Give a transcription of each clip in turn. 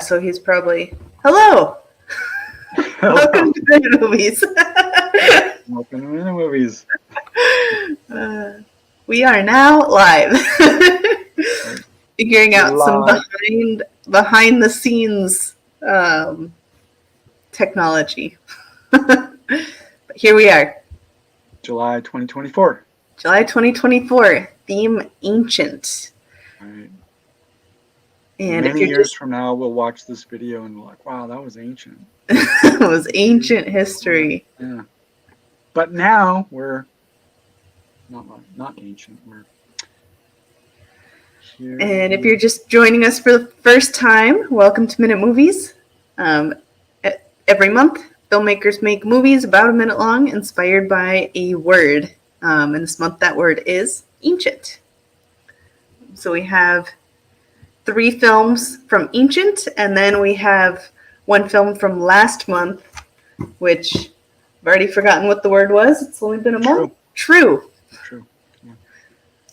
So he's probably, hello. Welcome to the movies. Welcome to the movies. We are now live. Figuring out some behind the scenes technology. But here we are. July 2024. July 2024. Theme Ancient. Right. And many years from now, we'll watch this video and we're like, wow, that was ancient. It was ancient history. Yeah. But now we're not ancient. We're here. And if you're just joining us for the first time, welcome to Minute Movies. Every month, filmmakers make movies about a minute long, inspired by a word. And this month, that word is ancient. So we have 3 films from Ancient, and then we have 1 film from last month, which I've already forgotten what the word was. It's only been a month. True. Yeah.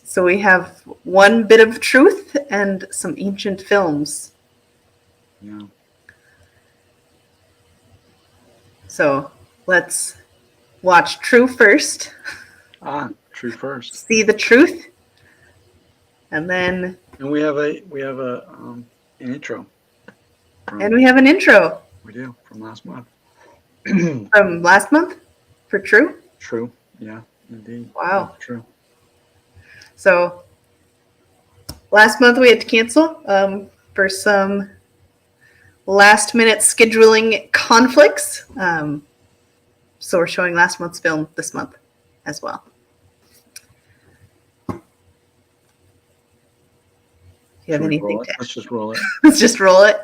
So we have 1 bit of truth and some ancient films. Yeah. So let's watch True first. True first. See the truth, and then. And we have an intro. And we have an intro. We do, from last month. From last month? For True? True, yeah, indeed. Wow. True. So, last month we had to cancel for some last-minute scheduling conflicts. So we're showing last month's film this month as well. Do you have anything to add? Let's just roll it. Let's just roll it.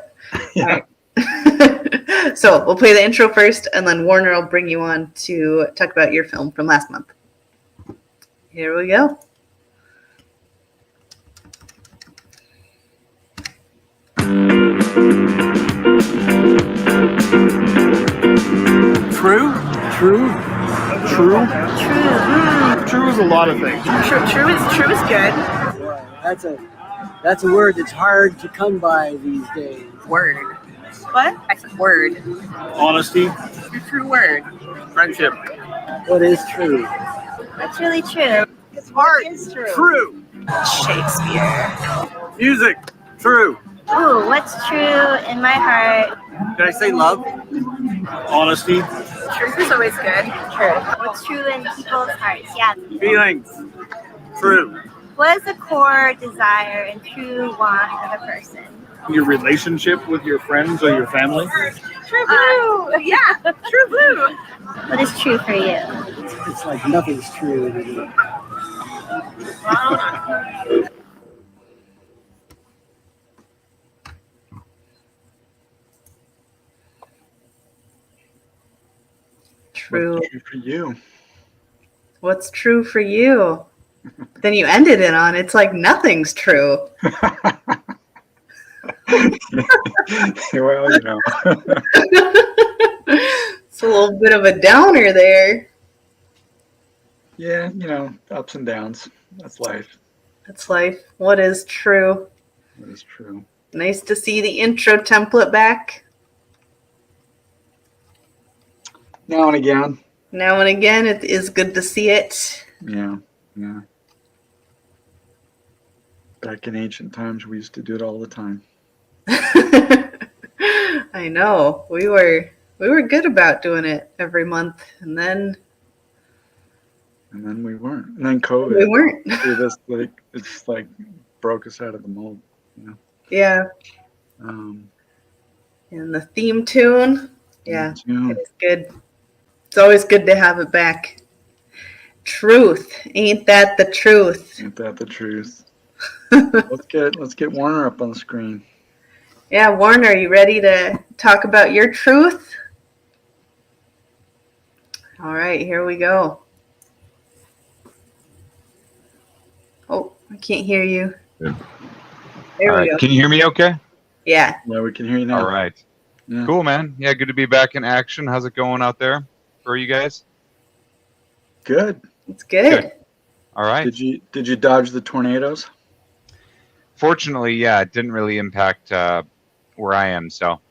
Yeah. All right. So we'll play the intro first, and then Warner will bring you on to talk about your film from last month. Here we go. True? True? True? True is a lot of things. True is good. That's a word that's hard to come by these days. Word. What? I said word. Honesty. Your true word. Friendship. What is true? What's really true? Art. True. True. Shakespeare. Music. True. Ooh, what's true in my heart? Did I say love? Honesty. Truth is always good. True. What's true in people's hearts? Yeah. Feelings. True. What is the core desire and true want of a person? Your relationship with your friends or your family. True blue. Yeah, true blue. What is true for you? It's like nothing's true anymore. True. What's true for you? What's true for you? Then you ended it on, it's like nothing's true. Well, you know. It's a little bit of a downer there. Yeah, you know, ups and downs. That's life. That's life. What is true? That is true. Nice to see the intro template back. Now and again. Now and again, it is good to see it. Yeah. Back in ancient times, we used to do it all the time. I know. We were good about doing it every month, and then we weren't. And then COVID. we weren't. It's like broke us out of the mold. You know? Yeah. Um, And the theme tune. Yeah, tune. it is good. It's always good to have it back. Truth. Ain't that the truth? Ain't that the truth? Let's get Warner up on the screen. Yeah, Warner, are you ready to talk about your truth? All right, here we go. Oh, I can't hear you. Good. There All we right. go. Can you hear me okay? Yeah. Yeah, we can hear you now. All right. Yeah. Cool, man. Yeah, good to be back in action. How's it going out there for you guys? Good. It's good. All right. Did you dodge the tornadoes? Fortunately, yeah, it didn't really impact where I am. So,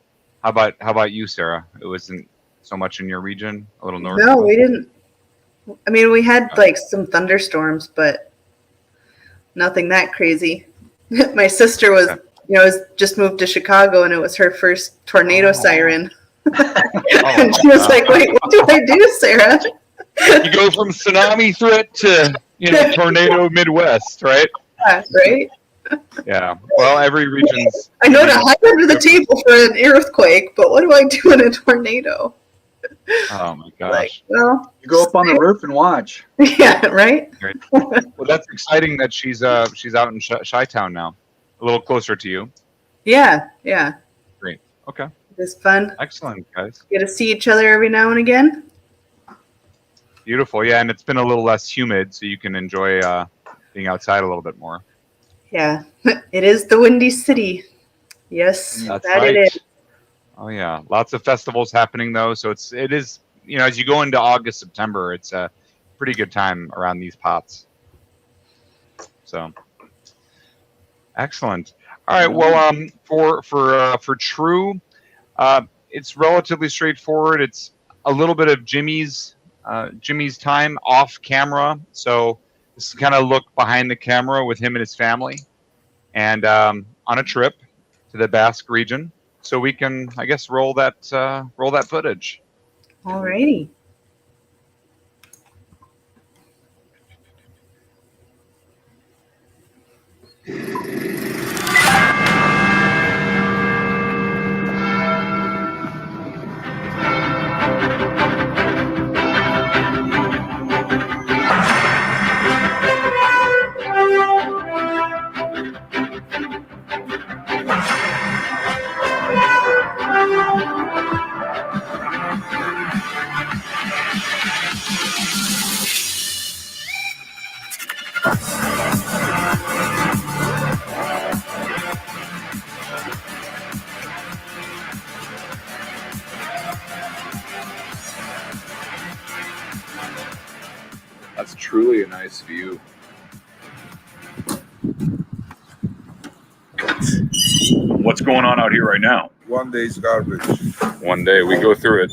how about you, Sarah? It wasn't so much in your region, a little north. No, we didn't. I mean, we had like some thunderstorms, but nothing that crazy. My sister was, just moved to Chicago, and it was her first tornado siren. And she was like, "Wait, what do I do, Sarah?" You go from tsunami threat to tornado Midwest, right? Yeah, right? Yeah. Well, every region's. I know to hide under the table for an earthquake, but what do I do in a tornado? Oh my gosh. Like, well, You go up on the roof and watch. yeah, right? Great. Well, that's exciting that she's out in Chi-Town now, a little closer to you. Yeah. Great. Okay. It's fun. Excellent, guys. Get to see each other every now and again. Beautiful. Yeah, and it's been a little less humid, so you can enjoy being outside a little bit more. Yeah, it is the Windy City. Yes, That's that right. it is. Oh yeah, lots of festivals happening though, so it is as you go into August, September, it's a pretty good time around these pots. So excellent. All right. Well, for True, it's relatively straightforward. It's a little bit of Jimmy's time off camera. So this is kind of look behind the camera with him and his family, and on a trip to the Basque region. So we can, I guess, roll that footage. Alrighty. That's truly a nice view. What's going on out here right now? One day's garbage. One day we go through it.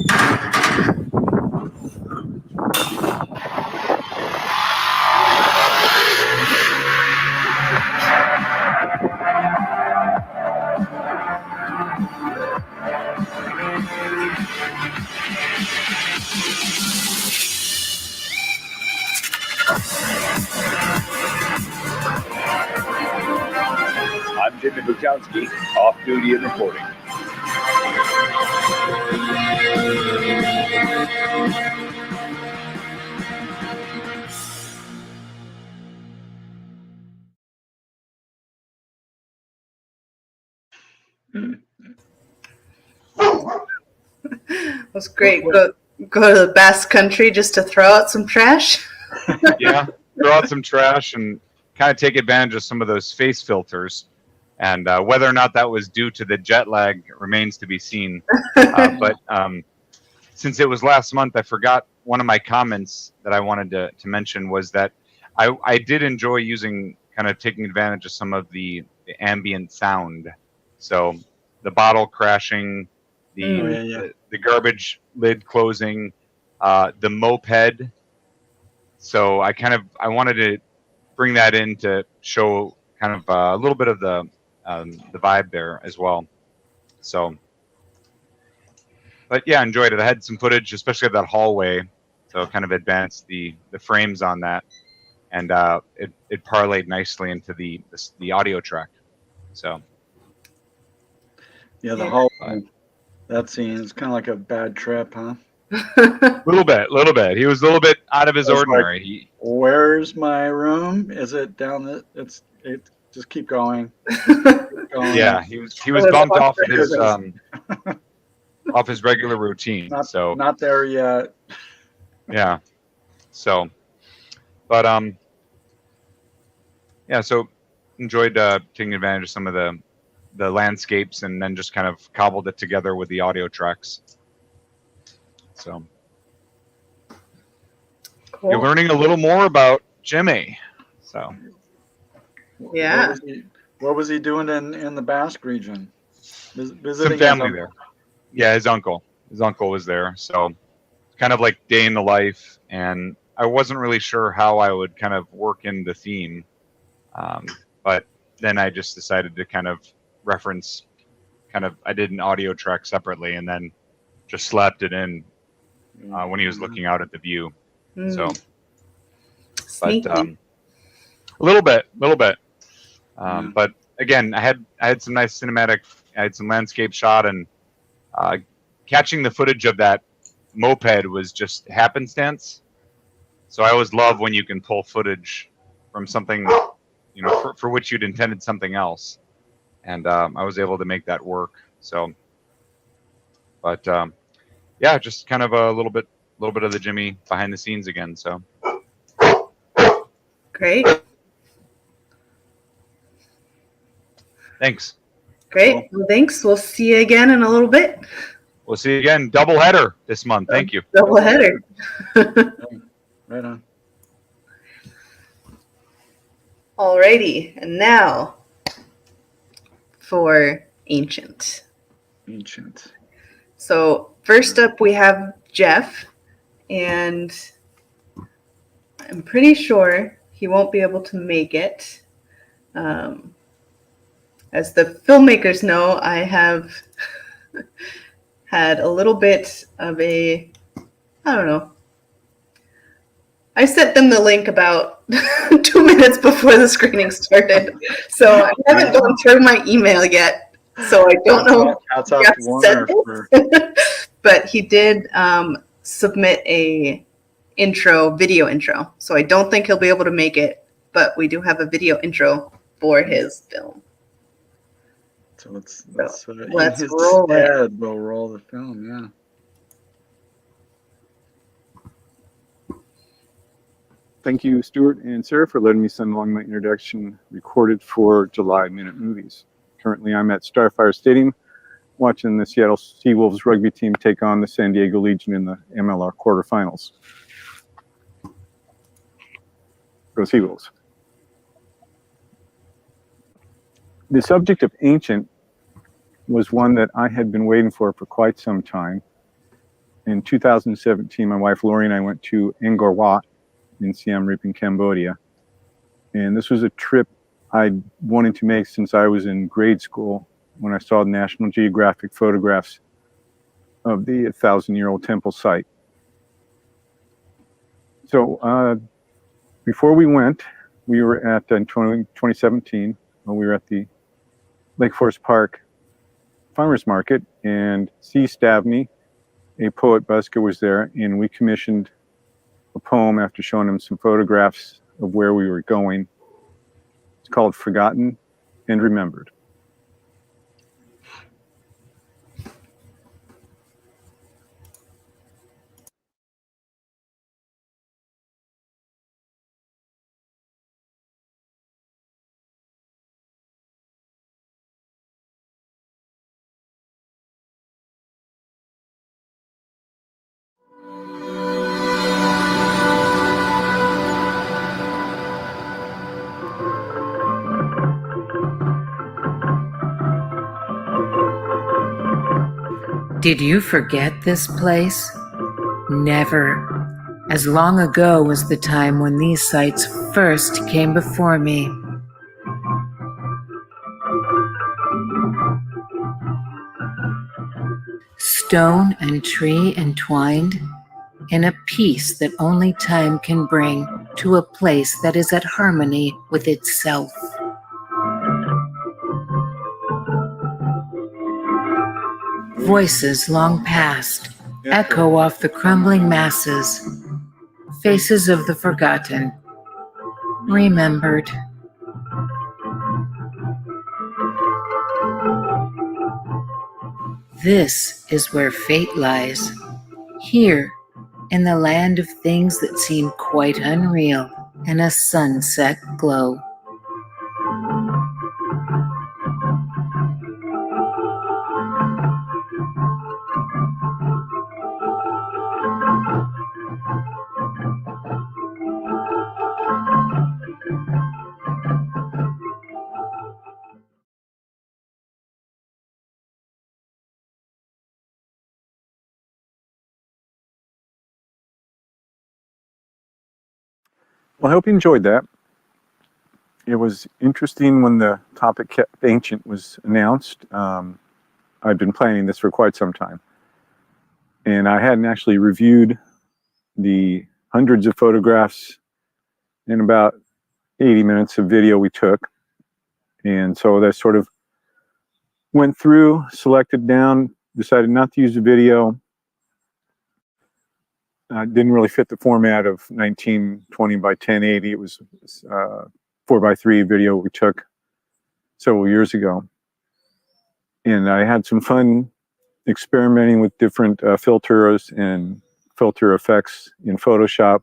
I'm Jimmy Bukowski, off duty and reporting. It was great. Go to the Basque Country just to throw out some trash. Yeah, throw out some trash and kind of take advantage of some of those face filters. And whether or not that was due to the jet lag remains to be seen. But since it was last month, I forgot one of my comments that I wanted to mention was that I did enjoy taking advantage of some of the ambient sound. So the bottle crashing, the garbage lid closing, the moped. So I wanted to bring that in to show kind of a little bit of the vibe there as well. So, but yeah, enjoyed it. I had some footage, especially of that hallway, so kind of advanced the frames on that, and it parlayed nicely into the audio track. So, Yeah, the whole that scene is kind of like a bad trip, huh? little bit. He was a little bit out of his ordinary. Where's my room? Is it down the? It. Just keep going. Yeah, he was bumped off his regular routine. Not there yet. Yeah. So, but yeah. So enjoyed taking advantage of some of the landscapes, and then just kind of cobbled it together with the audio tracks. So Cool. You're learning a little more about Jimmy. So Yeah. What was he doing in the Basque region? Visiting some his family uncle. there. Yeah, his uncle. His uncle was there, so kind of like day in the life. And I wasn't really sure how I would kind of work in the theme, but then I just decided to kind of reference. I did an audio track separately, and then just slapped it in when he was looking out at the view. So, but Sneaky. a little bit. But again, I had some nice cinematic. I had some landscape shot, and catching the footage of that moped was just happenstance. So I always love when you can pull footage from something, for which you'd intended something else, and I was able to make that work. So, but yeah, just kind of a little bit of the Jimmy behind the scenes again. So Great. thanks. Great. Well, thanks. We'll see you again in a little bit. We'll see you again. Double header this month. Thank you. Double header. Right on. Alrighty. And now for Ancient. Ancient. So first up we have Jeff, and I'm pretty sure he won't be able to make it. As the filmmakers know, I have had a little bit of I don't know. I sent them the link about 2 minutes before the screening started, so I haven't gone through my email yet. So I don't know. Hats off Jeff to Warner said for but he did submit a video intro. So I don't think he'll be able to make it, but we do have a video intro for his film. So let's let's in his roll it. stead, we'll roll the film. Yeah. Thank you, Stuart and Sarah, for letting me send along my introduction recorded for July Minute Movies. Currently, I'm at Starfire Stadium watching the Seattle Seawolves rugby team take on the San Diego Legion in the MLR quarterfinals. Go Seawolves. The subject of Ancient was one that I had been waiting for quite some time. In 2017, my wife Lori and I went to Angkor Wat in Siem Reap in Cambodia. And this was a trip I'd wanted to make since I was in grade school when I saw the National Geographic photographs of the 1,000-year-old temple site. So before we went, we were at, in 2017, we were at the Lake Forest Park Farmers Market, and C. Stabney, a poet busker, was there, and we commissioned a poem after showing him some photographs of where we were going. It's called Forgotten and Remembered. Did you forget this place? Never. As long ago as the time when these sights first came before me. Stone and tree entwined in a peace that only time can bring to a place that is at harmony with itself. Voices long past echo off the crumbling masses, faces of the forgotten, remembered. This is where fate lies, here in the land of things that seem quite unreal in a sunset glow. Well, I hope you enjoyed that. It was interesting when the topic Ancient was announced. I've been planning this for quite some time. And I hadn't actually reviewed the hundreds of photographs in about 80 minutes of video we took. And so that sort of went through, selected down, decided not to use the video. Didn't really fit the format of 1920 by 1080. It was 4:3 video we took several years ago. And I had some fun experimenting with different filters and filter effects in Photoshop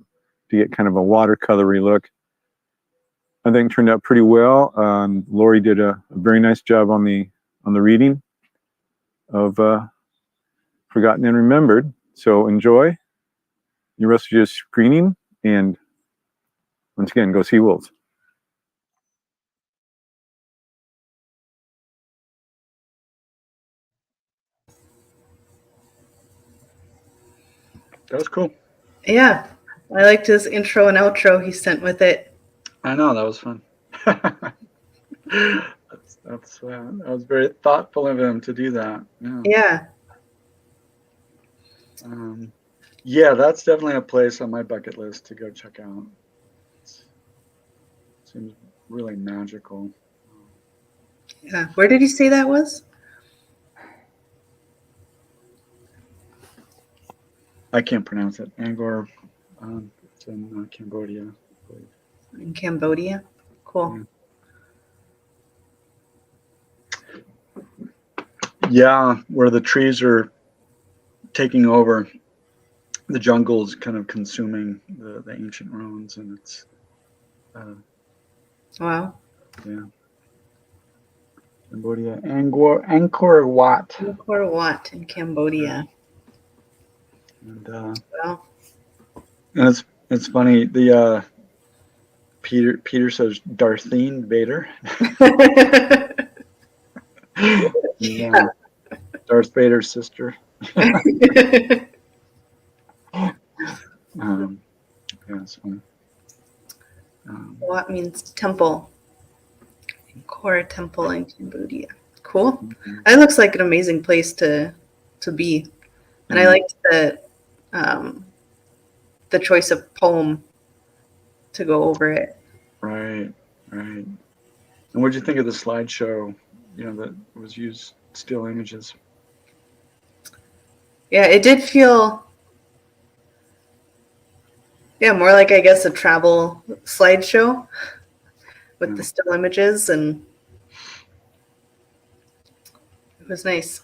to get kind of a watercolory look. I think it turned out pretty well. Lori did a very nice job on the reading of Forgotten and Remembered. So enjoy the rest of your screening, and once again, go see Wolves. That was cool. Yeah, I liked his intro and outro he sent with it. I know, that was fun. That was very thoughtful of him to do that. Yeah. Yeah, that's definitely a place on my bucket list to go check out. Seems really magical. Yeah. Where did you say that was? I can't pronounce it. Angkor. It's in Cambodia, I believe. In Cambodia. Cool. Yeah, where the trees are taking over, the jungle's kind of consuming the ancient ruins, and it's Wow. yeah. Cambodia, Angkor Wat. Angkor Wat in Cambodia. And Wow. and it's funny. The Peter says Darthene Vader. Yeah. Darth Vader's sister. Yeah, it's funny. Wat means temple. Angkor Temple in Cambodia. Cool. Mhm. That looks like an amazing place to be. And I liked the choice of poem to go over it. Right. And what did you think of the slideshow? That was used still images. Yeah, it did feel more like, I guess, a travel slideshow with the still images, and it was nice.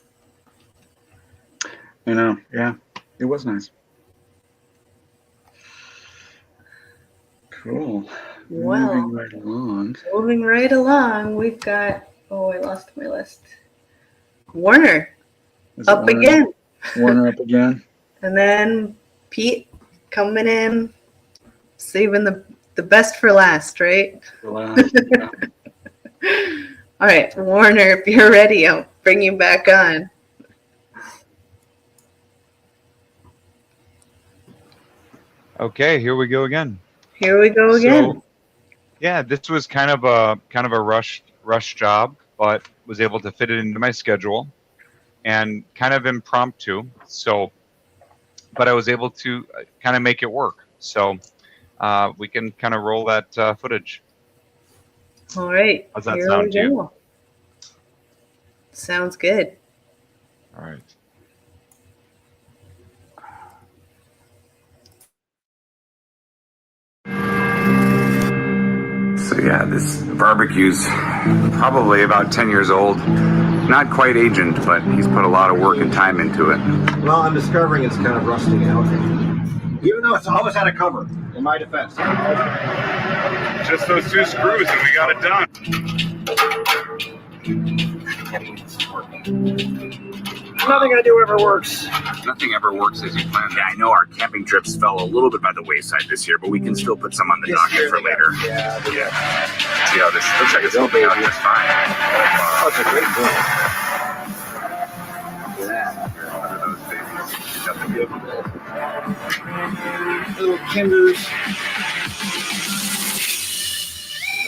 I know. Yeah, it was nice. Cool. Well, moving right along, we've got, I lost my list. Warner up again. Warner up again. And then Pete coming in, saving the best for last, right? For last. Yeah. All right, Warner, if you're ready, I'll bring you back on. Okay, here we go again. Here we go again. So, yeah, this was kind of a rush job, but was able to fit it into my schedule and kind of impromptu. So, but I was able to kind of make it work. So we can kind of roll that footage. All right. How's that sound to you? Sounds good. All right. So yeah, this barbecue's probably about 10 years old. Not quite aged, but he's put a lot of work and time into it. Well, I'm discovering it's kind of rusting out. Even though it's always had a cover, in my defense. Just those 2 screws and we got it done. Nothing I do ever works. Nothing ever works as you planned. Yeah, I know our camping trips fell a little bit by the wayside this year, but we can still put some on the docket for later. Yeah. See how this looks like it's holding out just fine. Oh, it's a great book. One of those babies. Got the good one. Little kinders.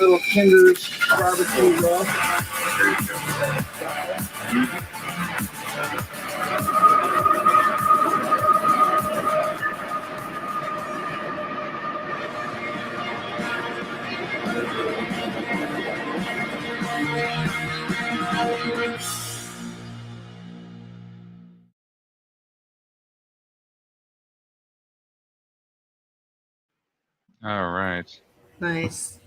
little Kinder's barbecue roll. All right. Nice.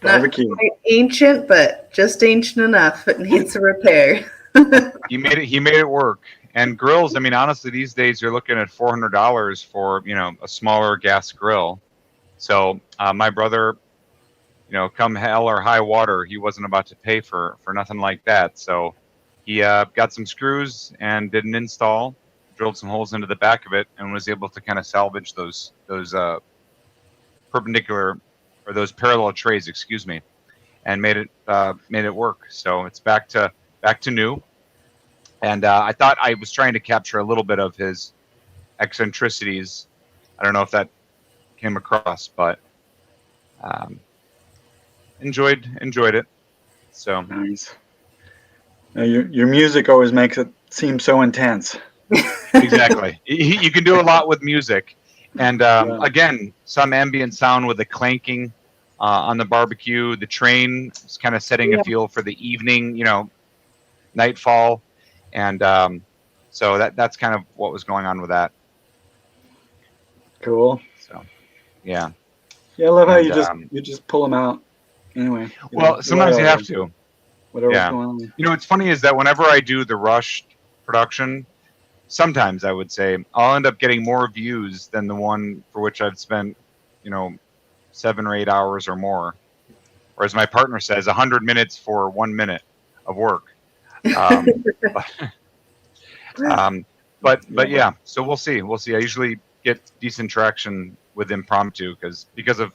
Barbecue. Not quite ancient, but just ancient enough. It needs a repair. He made it work. And grills, I mean, honestly, these days you're looking at $400 for, a smaller gas grill. So my brother, come hell or high water, he wasn't about to pay for nothing like that. So he got some screws and did an install, drilled some holes into the back of it, and was able to kind of salvage those perpendicular or those parallel trays, excuse me, and made it work. So it's back to new. And I thought I was trying to capture a little bit of his eccentricities. I don't know if that came across, but enjoyed it. So Nice. Now, your music always makes it seem so intense. exactly, you can do a lot with music, and Yeah. again, some ambient sound with the clanking on the barbecue. The train is kind of setting a feel for the evening, nightfall, and so that's kind of what was going on with that. Cool. So yeah. Yeah, I love how And, you just pull them out. Anyway. Well, sometimes you have to. Whatever's Yeah. going on. What's funny is that whenever I do the rushed production, sometimes I would say I'll end up getting more views than the one for which I've spent, 7 or 8 hours or more. Or as my partner says, 100 minutes for 1 minute of work. But yeah, so we'll see. I usually get decent traction with impromptu because of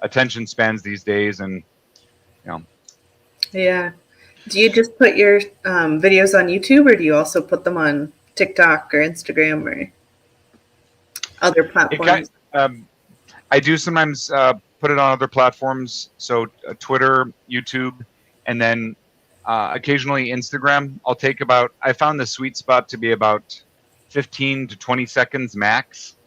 attention spans these days, and Yeah. Do you just put your videos on YouTube, or do you also put them on TikTok or Instagram or other platforms? I do sometimes put it on other platforms, so Twitter, YouTube, and then occasionally Instagram. I found the sweet spot to be about 15 to 20 seconds max.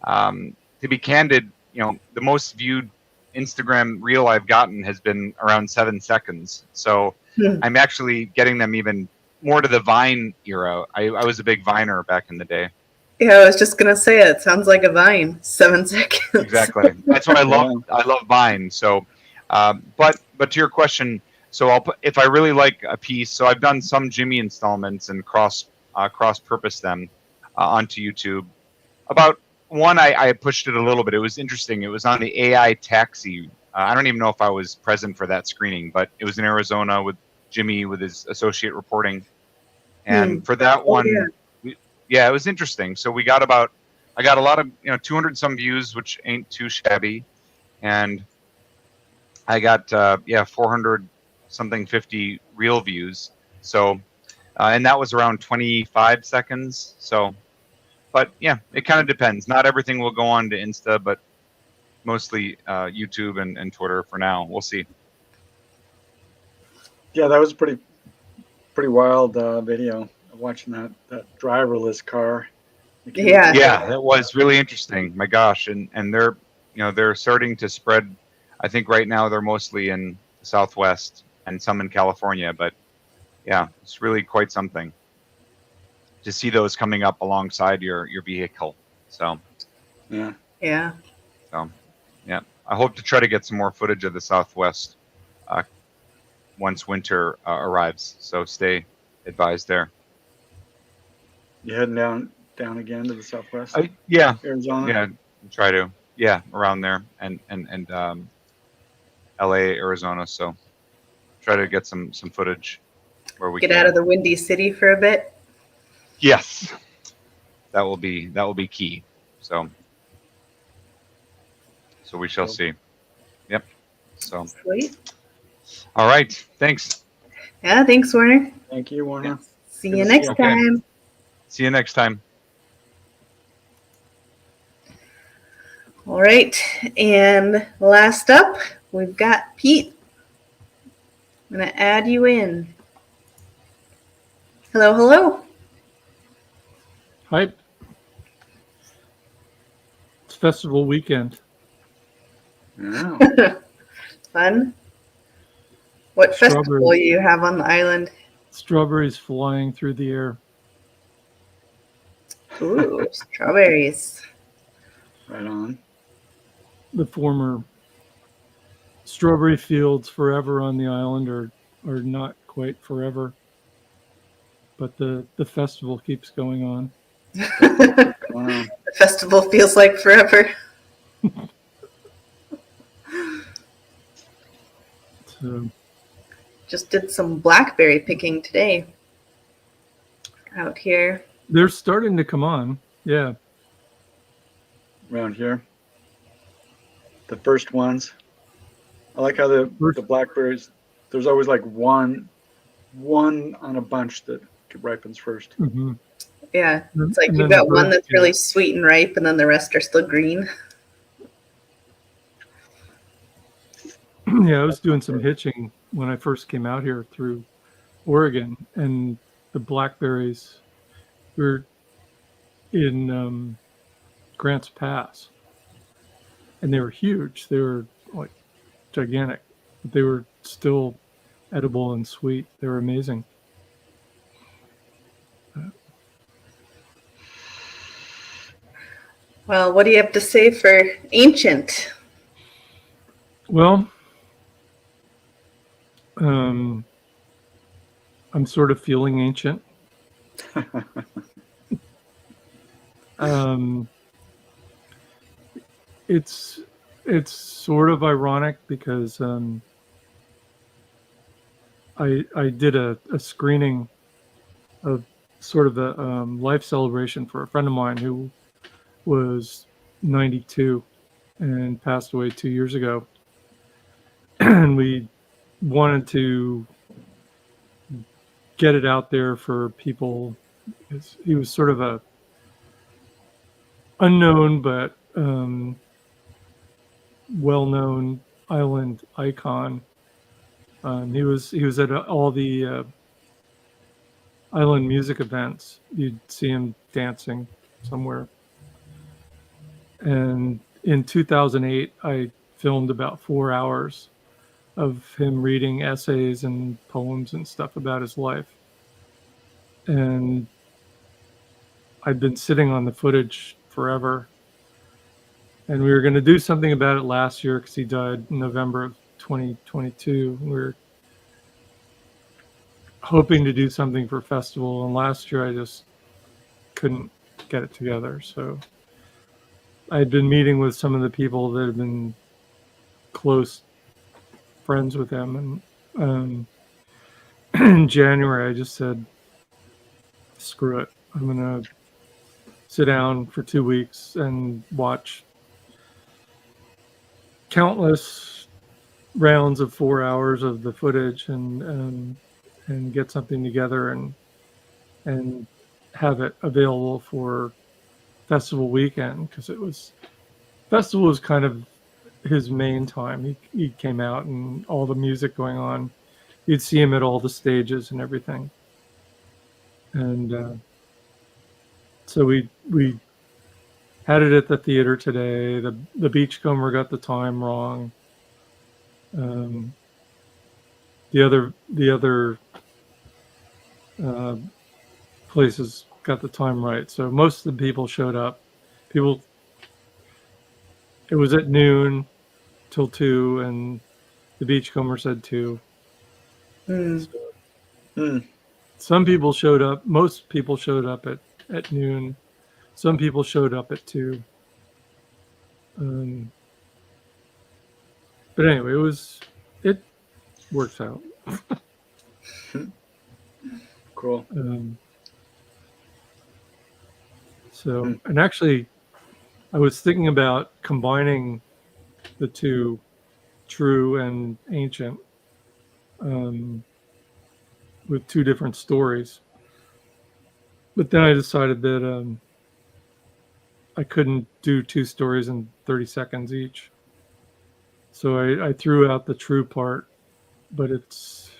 To be candid, the most viewed Instagram reel I've gotten has been around 7 seconds. So I'm actually getting them even more to the Vine era. I was a big Viner back in the day. Yeah, I was just gonna say it. Sounds like a Vine. 7 seconds. Exactly. That's what I love. I love Vine. So, but to your question, so if I really like a piece. So I've done some Jimmy installments and cross purpose them onto YouTube. About one, I pushed it a little bit. It was interesting. It was on the AI taxi. I don't even know if I was present for that screening, but it was in Arizona with Jimmy with his associate reporting. And for that one, it was interesting. So I got a lot of 200 some views, which ain't too shabby, and I got 400 something 50 real views. So and that was around 25 seconds. So. But yeah, it kind of depends. Not everything will go on to Insta, but mostly YouTube and Twitter for now. We'll see. Yeah, that was pretty wild video of watching that driverless car. Yeah, that was really interesting. My gosh, and they're starting to spread. I think right now they're mostly in the Southwest and some in California, but yeah, it's really quite something to see those coming up alongside your vehicle. So yeah. So yeah, I hope to try to get some more footage of the Southwest once winter arrives. So stay advised there. You heading down again to the Southwest? Yeah, Arizona. Yeah, try to. Yeah, around there and LA, Arizona. So try to get some footage where we get can. Out of the Windy City for a bit. Yes, that will be key. So we shall see. Yep. So. Sweet. All right. Thanks. Yeah. Thanks, Warner. Thank you, Warner. Yeah. See you next time. See you next time. All right. And last up, we've got Pete. I'm going to add you in. Hello, hello. Hype. It's festival weekend. Yeah. Fun. What festival you have on the island? Strawberries flying through the air. Ooh, strawberries. Right on. The former strawberry fields forever on the island are not quite forever, but the festival keeps going on. Wow. The festival feels like forever. So just did some blackberry picking today out here. They're starting to come on. Yeah. Around here. The first ones. I like how the blackberries, there's always like one on a bunch that ripens first. Mm-hmm. Yeah. It's like you've got one that's really sweet and ripe, and then the rest are still green. Yeah, I was doing some hitching when I first came out here through Oregon, and the blackberries were in Grants Pass, and they were huge. They were like gigantic, but they were still edible and sweet. They were amazing. Well, what do you have to say for Ancient? Well, I'm sort of feeling ancient. It's sort of ironic because I did a screening of sort of a life celebration for a friend of mine who was 92 and passed away 2 years ago, and we wanted to get it out there for people. He was sort of a unknown but well-known island icon. He was at all the island music events. You'd see him dancing somewhere. And in 2008, I filmed about 4 hours of him reading essays and poems and stuff about his life. And I'd been sitting on the footage forever. And we were going to do something about it last year because he died in November of 2022. We were hoping to do something for festival, and last year I just couldn't get it together. So I had been meeting with some of the people that had been close friends with him, and in January I just said, screw it, I'm gonna sit down for 2 weeks and watch countless rounds of 4 hours of the footage and get something together and have it available for festival weekend, because festival was kind of his main time. He came out and all the music going on, you'd see him at all the stages and everything. And so we had it at the theater today. The Beachcomber got the time wrong. The other places got the time right. So most of the people showed up. It was at noon till 2, and the Beachcomber said 2. So, some people showed up. Most people showed up at noon. Some people showed up at 2. But anyway, it works out. Cool. And actually, I was thinking about combining the two, true and ancient, with 2 different stories. But then I decided that I couldn't do 2 stories in 30 seconds each. So I threw out the true part, but it's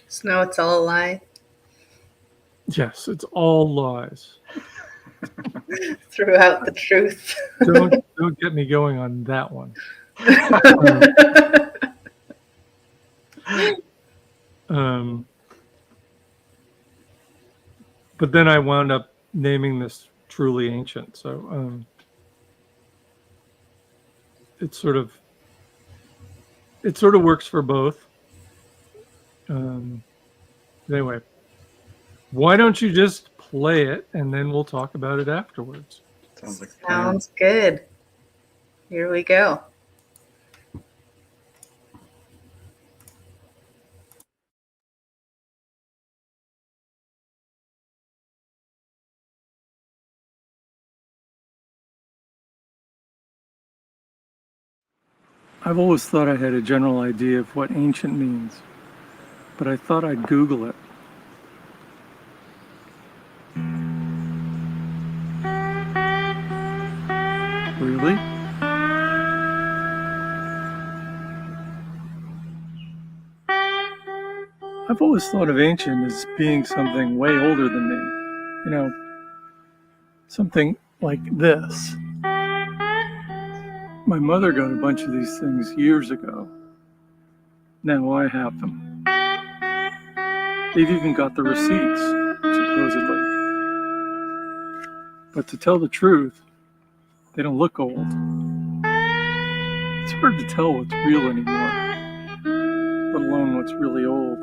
So now it's all a lie. yes, it's all lies. Threw out the truth. Don't get me going on that one. But then I wound up naming this truly ancient. So it sort of works for both. Anyway, why don't you just play it and then we'll talk about it afterwards? Sounds like Sounds good. Here we go. I've always thought I had a general idea of what ancient means, but I thought I'd Google it. Really? I've always thought of ancient as being something way older than me. You know, something like this. My mother got a bunch of these things years ago. Now I have them. They've even got the receipts, supposedly. But to tell the truth, they don't look old. It's hard to tell what's real anymore, let alone what's really old.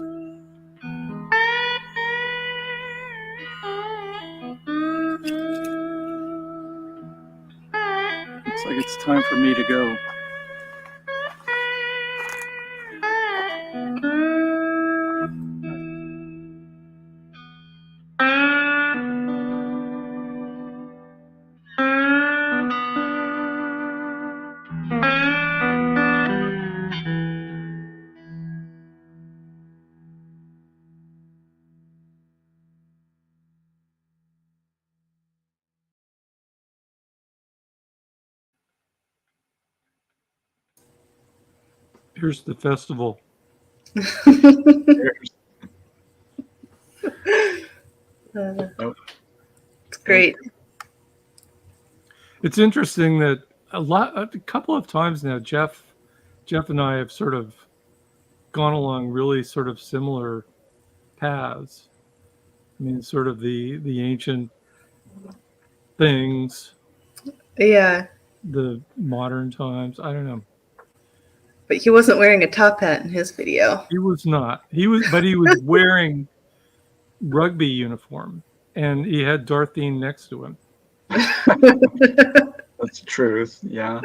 Looks like it's time for me to go. Here's the festival. It's great. It's interesting that a couple of times now, Jeff and I have sort of gone along really sort of similar paths. I mean, sort of the ancient things, Yeah. the modern times. I don't know. But he wasn't wearing a top hat in his video. He was not. He was wearing rugby uniform, and he had Darthene next to him. That's the truth. Yeah.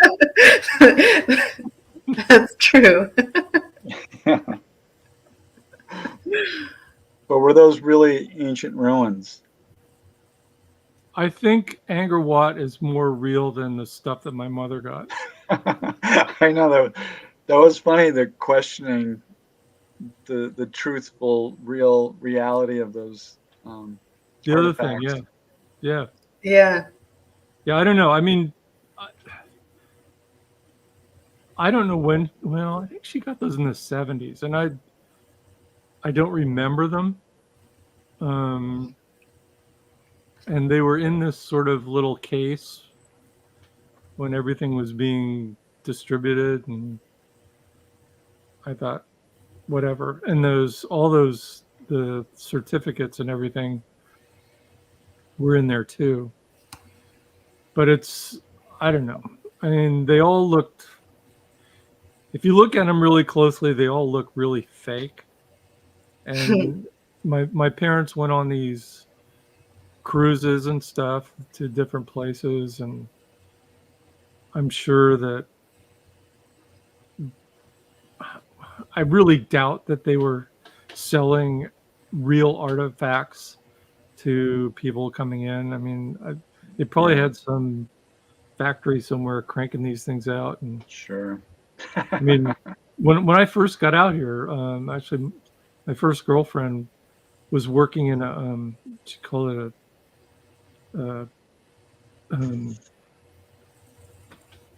That's true. Yeah. But were those really ancient ruins? I think Angkor Wat is more real than the stuff that my mother got. I know that was funny. The questioning the truthful, real reality of those. The other thing, yeah. I don't know. I mean, I don't know when. Well, I think she got those in the 70s, and I don't remember them. And they were in this sort of little case when everything was being distributed, and I thought, whatever. And the certificates and everything were in there too. But I don't know. I mean, they all looked, if you look at them really closely, they all look really fake. And my parents went on these cruises and stuff to different places, and I'm sure that I really doubt that they were selling real artifacts to people coming in. I mean, they probably had some factory somewhere cranking these things out. And sure. I mean, when I first got out here, actually, my first girlfriend was working in a she called it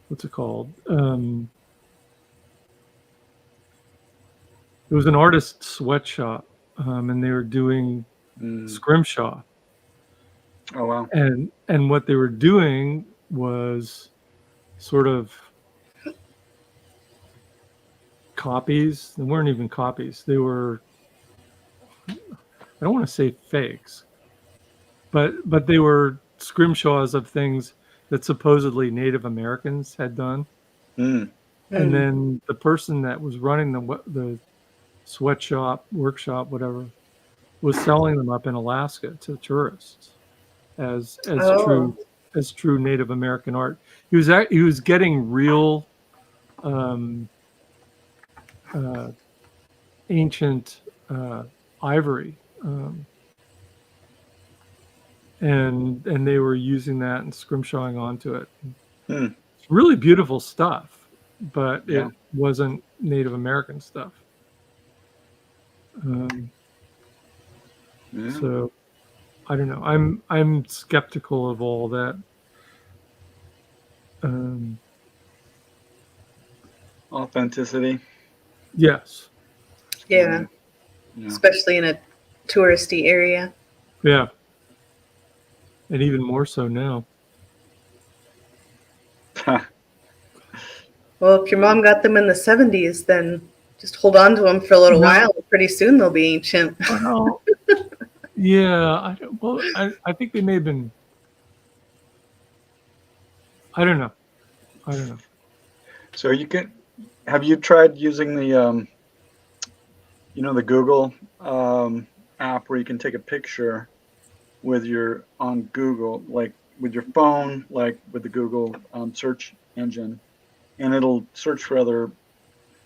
what's it called? it was an artist sweatshop, and they were doing scrimshaw. Oh wow! And what they were doing was sort of copies. They weren't even copies. They were, I don't want to say fakes, but they were scrimshaws of things that supposedly Native Americans had done. And then the person that was running the sweatshop, workshop, whatever, was selling them up in Alaska to tourists as true Native American art. He was getting real ancient ivory, and they were using that and scrimshawing onto it. It's really beautiful stuff, but it wasn't Native American stuff. So I don't know. I'm skeptical of all that. Authenticity. Yes. Yeah. Especially in a touristy area. Yeah. And even more so now. Well, if your mom got them in the 70s, then just hold on to them for a little while. Pretty soon they'll be ancient. Well, yeah. I think they may have been. I don't know. So have you tried using the, the Google app where you can take a picture on Google, like with your phone, like with the Google search engine, and it'll search for other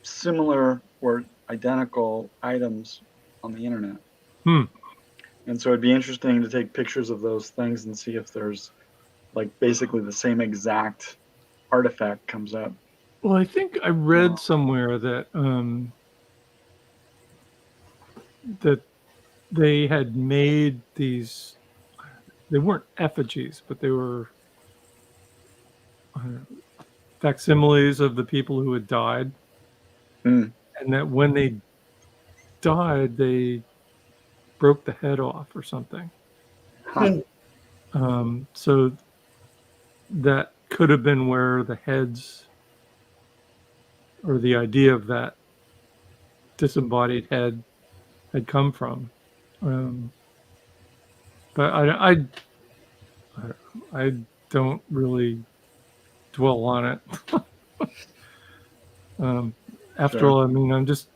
similar or identical items on the internet. And so it'd be interesting to take pictures of those things and see if there's like basically the same exact artifact comes up. Well, I think I read somewhere that that they had made these. They weren't effigies, but they were facsimiles of the people who had died, and that when they died, they broke the head off or something. So that could have been where the heads, or the idea of that disembodied head, had come from. But I don't really dwell on it. After all, I mean, I'm just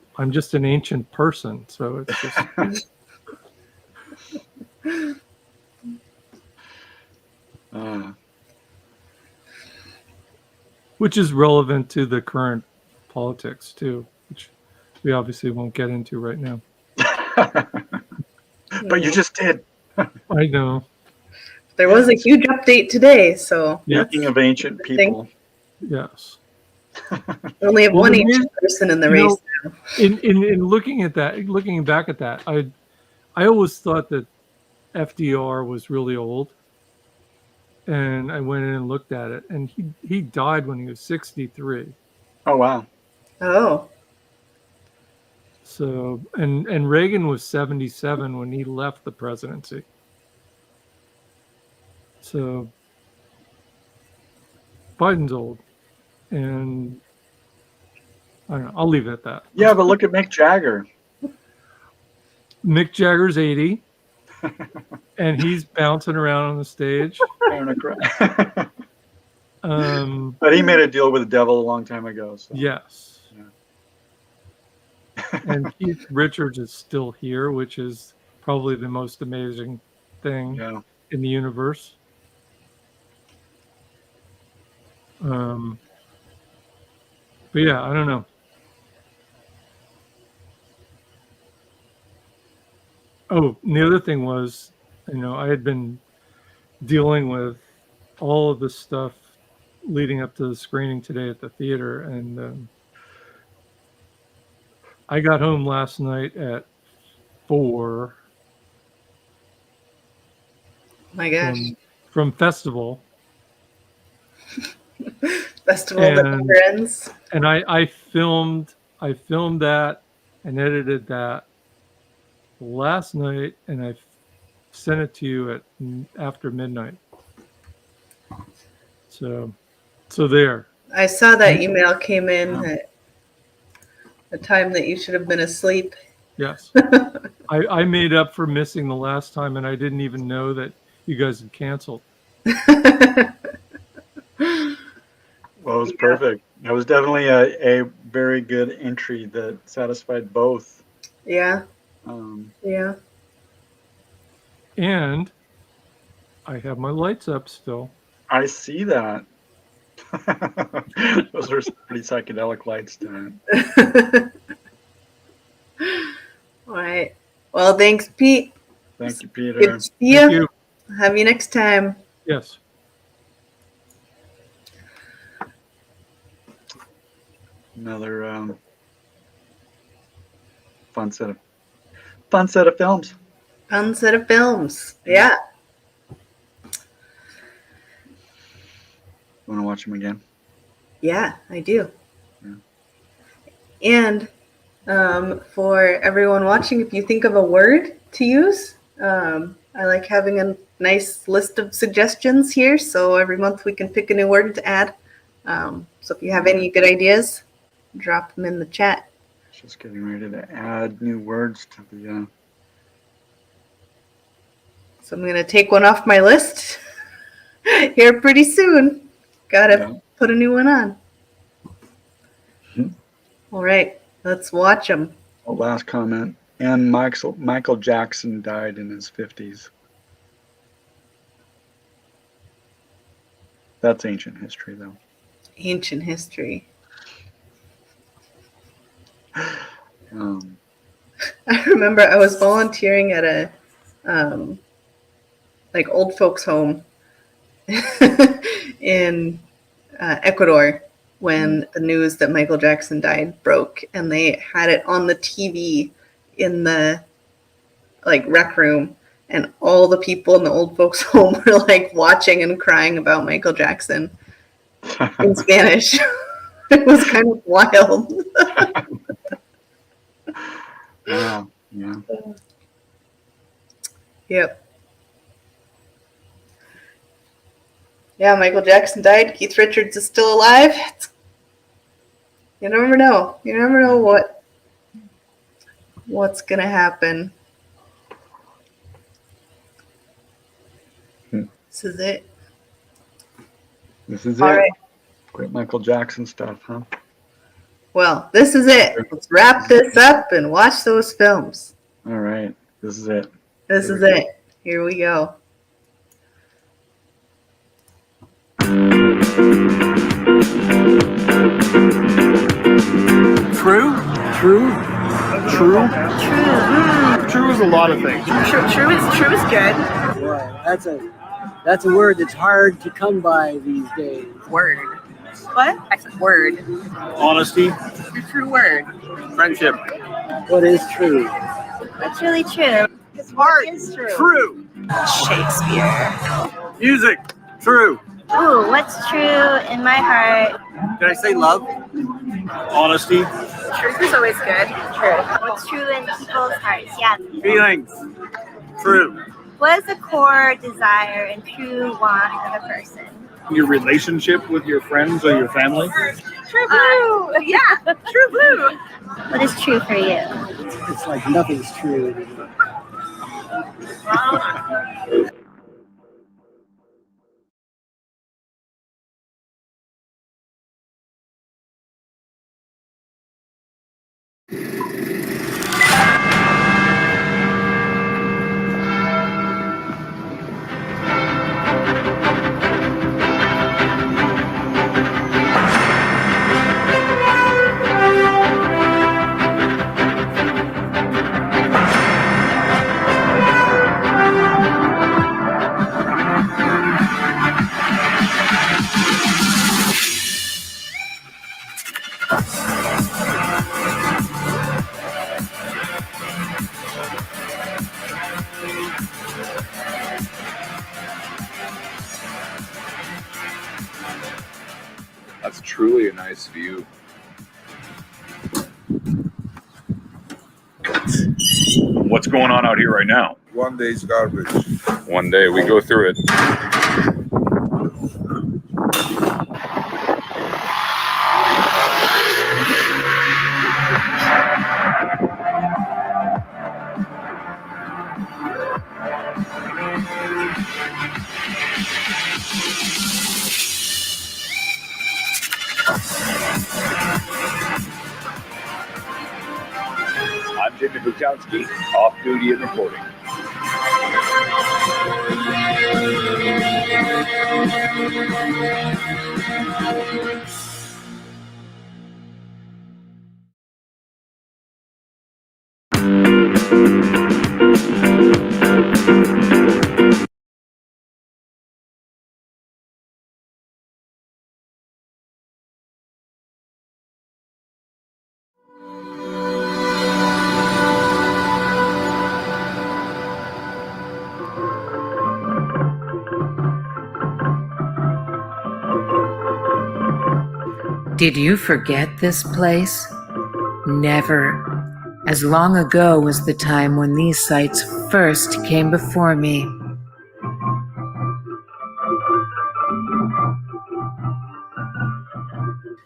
an ancient person, so it's just. Which is relevant to the current politics too, which we obviously won't get into right now. But you just did. I know. There was a huge update today, so. Speaking of ancient people. Yes. We only have one ancient person in the race now. In looking back at that, I always thought that FDR was really old. And I went in and looked at it, and he died when he was 63. Oh wow. Oh. So and Reagan was 77 when he left the presidency. So Biden's old, and I don't know. I'll leave it at that. Yeah, but look at Mick Jagger. Mick Jagger's 80, and he's bouncing around on the stage. But he made a deal with the devil a long time ago. So. Yes. Yeah. And Keith Richards is still here, which is probably the most amazing thing in the universe. But yeah, I don't know. Oh, and the other thing was, I had been dealing with all of the stuff leading up to the screening today at the theater, and I got home last night at 4. My gosh. From festival. Festival that never ends. And I filmed that and edited that last night, and I sent it to you at after midnight. So there. I saw that email came in at a time that you should have been asleep. Yes. I made up for missing the last time, and I didn't even know that you guys had canceled. Well, it was perfect. It was definitely a very good entry that satisfied both. Yeah. Yeah. And I have my lights up still. I see that. Those are pretty psychedelic lights tonight. All right. Well, thanks, Pete. Thank you, Peter. Good to see you. Thank you. Have you next time. Yes. Another fun set of films. Fun set of films. Yeah. Want to watch them again? Yeah, I do. Yeah. And for everyone watching, if you think of a word to use, I like having a nice list of suggestions here. So every month we can pick a new word to add. So if you have any good ideas, drop them in the chat. Just getting ready to add new words to the. So I'm going to take one off my list here pretty soon. Gotta put a new one on. All right, let's watch them. Last comment. And Michael Jackson died in his 50s. That's ancient history, though. Ancient history. I remember I was volunteering at a old folks home in Ecuador when the news that Michael Jackson died broke, and they had it on the TV in the rec room, and all the people in the old folks home were watching and crying about Michael Jackson in Spanish. It was kind of wild. Yeah. Yep. Yeah, Michael Jackson died. Keith Richards is still alive. You never know. You never know what's gonna happen. This is it. This is All it. right. Great Michael Jackson stuff, huh? Well, this is it. Let's wrap this up and watch those films. All right. This is it. This is it. Here we go. True? True is a lot of things. True is good. Boy, that's a word that's hard to come by these days. Word. What? I said word. Honesty. The true word. Friendship. What is true? What's really true? Art. Is true. True. Shakespeare. Music. True. Ooh, what's true in my heart? Did I say love? Honesty. Truth is always good. True. What's true in people's hearts? Yeah. Feelings. True. What is the core desire and true want of a person? Your relationship with your friends or your family? True blue. Yeah. True blue. What is true for you? It's like nothing's true. That's truly a nice view. What's going on out here right now? One day's garbage. One day we go through it. I'm Jimmy Bukowski, off duty and reporting. Did you forget this place? Never. As long ago as the time when these sights first came before me.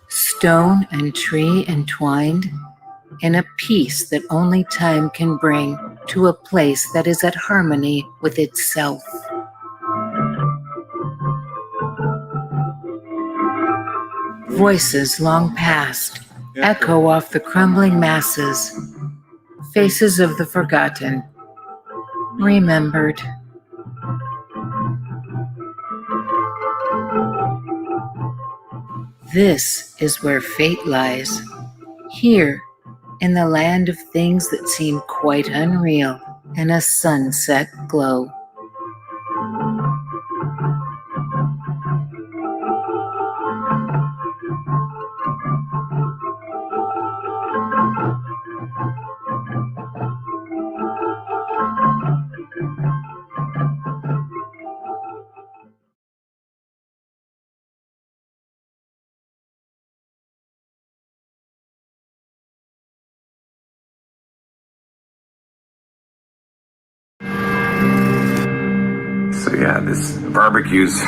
Stone and tree entwined in a peace that only time can bring to a place that is at harmony with itself. Voices long past echo off the crumbling masses, faces of the forgotten, remembered. This is where fate lies, here in the land of things that seem quite unreal in a sunset glow. So yeah, this barbecue's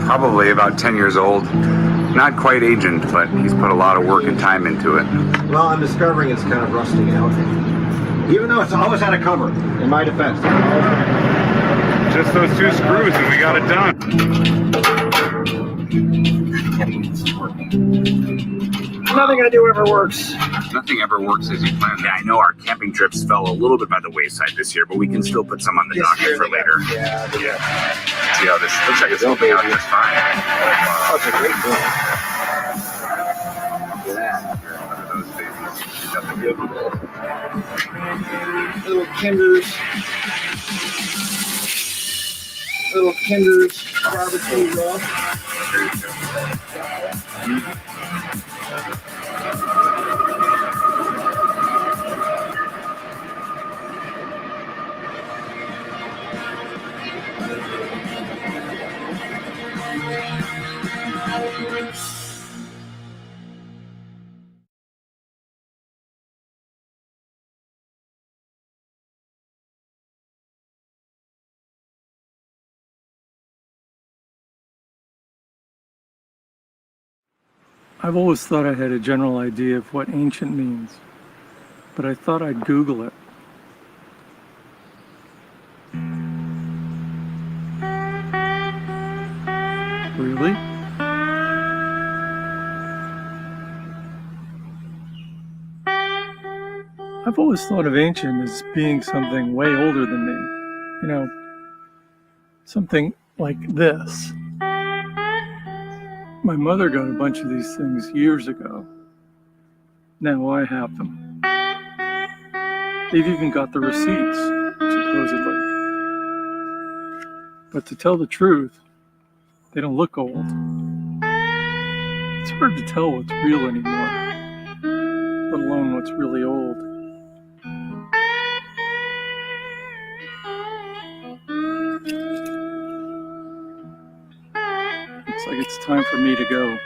probably about 10 years old. Not quite aged, but he's put a lot of work and time into it. Well, I'm discovering it's kind of rusting out. Even though it's always had a cover, in my defense. Just those two screws and we got it done. Nothing I do ever works. Nothing ever works as you planned. Yeah, I know our camping trips fell a little bit by the wayside this year, but we can still put some on the docket for later. Yeah. See how this looks like it's helping out just fine. Oh, it's a great book. Little Kinder's barbecue raw. I've always thought I had a general idea of what ancient means, but I thought I'd Google it. Really? I've always thought of ancient as being something way older than me. You know, something like this. My mother got a bunch of these things years ago. Now I have them. They've even got the receipts, supposedly. But to tell the truth, they don't look old. It's hard to tell what's real anymore, let alone what's really old. Looks like it's time for me to go.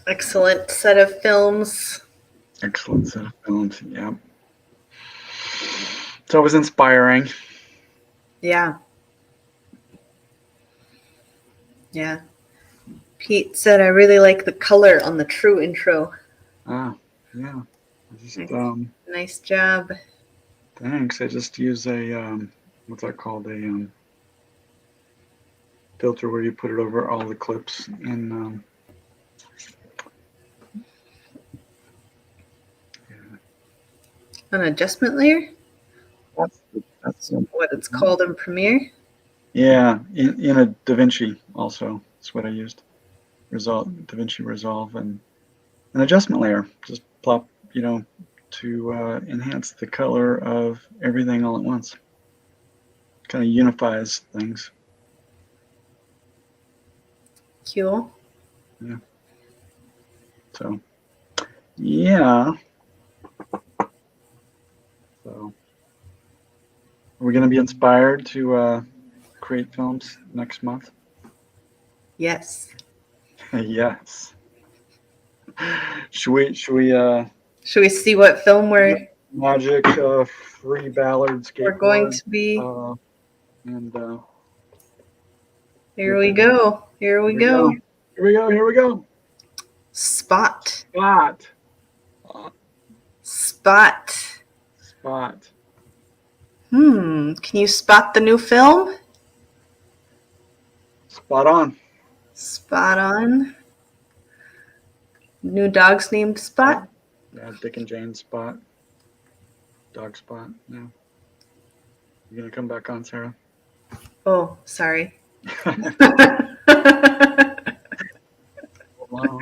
Excellent set of films. Excellent set of films. Yeah. It's always inspiring. Yeah. Yeah. Pete said, I really like the color on the true intro. Ah, yeah. Just, nice job. Thanks. I just use a, what's that called? A filter where you put it over all the clips in. An adjustment layer? That's what it's called in Premiere? Yeah, in a DaVinci also. That's what I used. DaVinci Resolve and an adjustment layer. Just plop, to enhance the color of everything all at once. Kind of unifies things. Cool. Yeah. So, yeah. So, are we going to be inspired to create films next month? Yes. Yes. Should we see what film we're Magic, Free Ballard, Skateboard. We're going to be. And here we go. Here we go. Here we go. Here we go. Spot. Spot. Spot. Spot. Can you spot the new film? Spot on. Spot on. New dog's named Spot? Yeah, Dick and Jane Spot. Dog Spot, yeah. You gonna come back on, Sarah? Oh, sorry. Wow.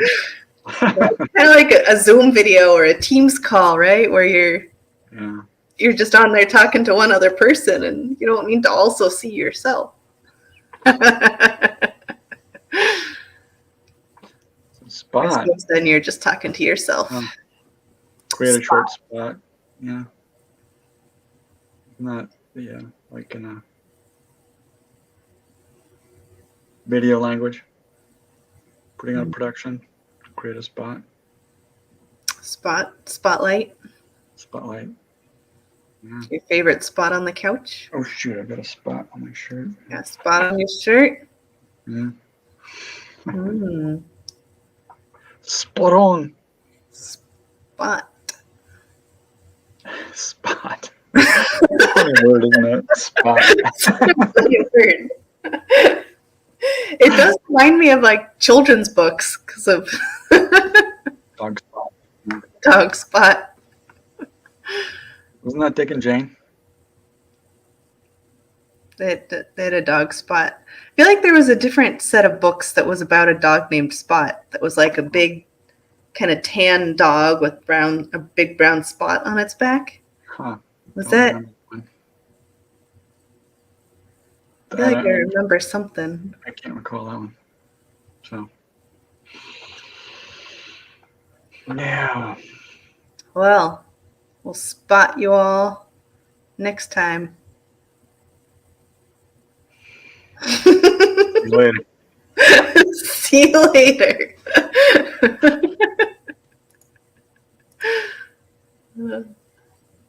Kind of like a Zoom video or a Teams call, right? Where you're just on there talking to one other person and you don't need to also see yourself. Spot. Then you're just talking to yourself. Create a short spot. Yeah. Not, like in a video language. Putting on production. Create a spot. Spotlight. Spotlight. Yeah. Your favorite spot on the couch? Oh shoot, I've got a spot on my shirt. Yeah, spot on your shirt? Yeah. Mm. Spot on. Spot. Spot. Funny word, isn't it? Spot. It does remind me of like children's books because of Dog Spot. Dog Spot. Wasn't that Dick and Jane? They had a dog Spot. I feel like there was a different set of books that was about a dog named Spot that was like a big kind of tan dog with a big brown spot on its back. Huh. Was that? I feel like I remember something. I can't recall that one. So. Yeah. Well, we'll spot you all next time. Later. See you later.